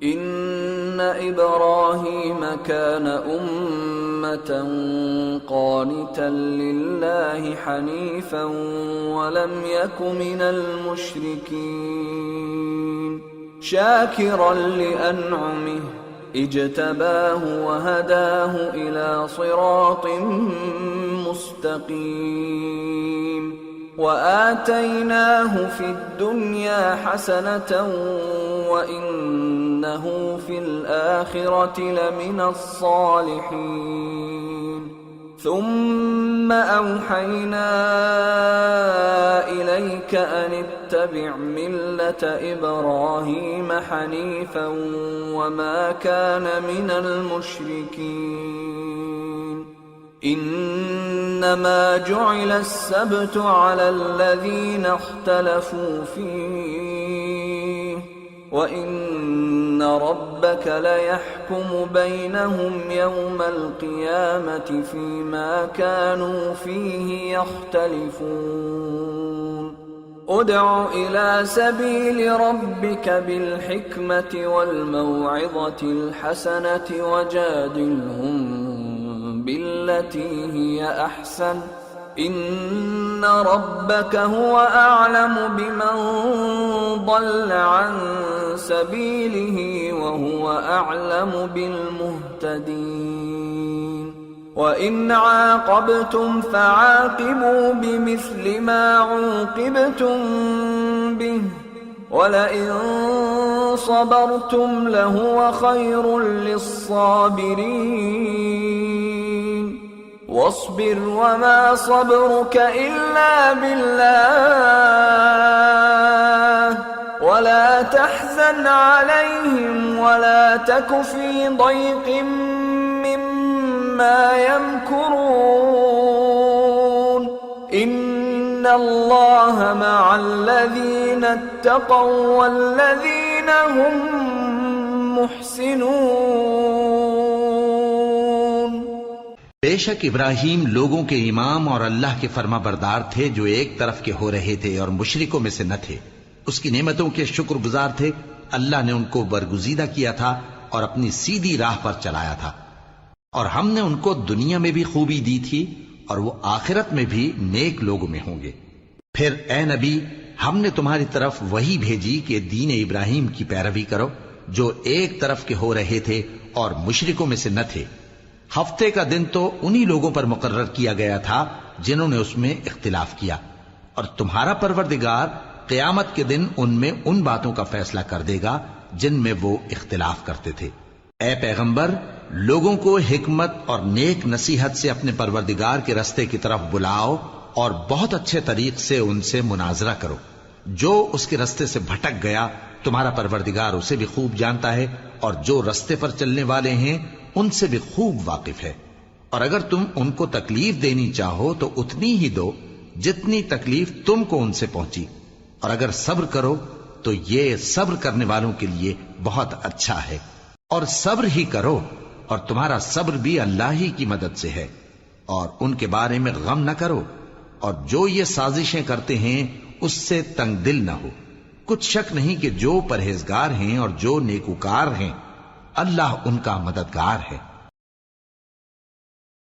إن إبراهيم كان أمة قانتا لله حنيفا ولم يك من المشركين شاكرا لأنعمه اجتباه وهداه إلى صراط مستقيم وآتيناه في الدنيا حسنة وإنه في الآخرة لمن الصالحين ثم أوحينا إليك أن اتبع ملة إبراهيم حنيفا وما كان من المشركين إنما جعل السبت على الذين اختلفوا فيه وإن ربك ليحكم بينهم يوم القيامة فيما كانوا فيه يختلفون ادع إلى سبيل ربك بالحكمة والموعظة الحسنة وجادلهم بالتي هي أحسن إن ربك هو أعلم بمن ضل عن سبيله وهو أعلم بالمهتدين وإن عاقبتم فعاقبوا بمثل ما عوقبتم به ولئن صبرتم لهو خير للصابرين واصبر وما صبرك إلا بالله ولا تحزن عليهم ولا تك في ضيق مما يمكرون إن الله مع الذين اتقوا والذين هم محسنون۔ بے شک ابراہیم لوگوں کے امام اور اللہ کے فرما بردار تھے جو ایک طرف کے ہو رہے تھے اور مشرکوں میں سے نہ تھے، اس کی نعمتوں کے شکر گزار تھے۔ اللہ نے ان کو برگزیدہ کیا تھا اور اپنی سیدھی راہ پر چلایا تھا، اور ہم نے ان کو دنیا میں بھی خوبی دی تھی اور وہ آخرت میں بھی نیک لوگوں میں ہوں گے۔ پھر اے نبی، ہم نے تمہاری طرف وہی بھیجی کہ دین ابراہیم کی پیروی کرو جو ایک طرف کے ہو رہے تھے اور مشرکوں میں سے نہ تھے۔ ہفتے کا دن تو انہی لوگوں پر مقرر کیا گیا تھا جنہوں نے اس میں اختلاف کیا، اور تمہارا پروردگار قیامت کے دن ان میں ان باتوں کا فیصلہ کر دے گا جن میں وہ اختلاف کرتے تھے۔ اے پیغمبر، لوگوں کو حکمت اور نیک نصیحت سے اپنے پروردگار کے رستے کی طرف بلاؤ اور بہت اچھے طریق سے ان سے مناظرہ کرو۔ جو اس کے رستے سے بھٹک گیا تمہارا پروردگار اسے بھی خوب جانتا ہے، اور جو رستے پر چلنے والے ہیں ان سے بھی خوب واقف ہے۔ اور اگر تم ان کو تکلیف دینی چاہو تو اتنی ہی دو جتنی تکلیف تم کو ان سے پہنچی، اور اگر صبر کرو تو یہ صبر کرنے والوں کے لیے بہت اچھا ہے۔ اور صبر ہی کرو، اور تمہارا صبر بھی اللہ ہی کی مدد سے ہے، اور ان کے بارے میں غم نہ کرو، اور جو یہ سازشیں کرتے ہیں اس سے تنگ دل نہ ہو۔ کچھ شک نہیں کہ جو پرہیزگار ہیں اور جو نیکوکار ہیں اللہ ان کا مددگار ہے۔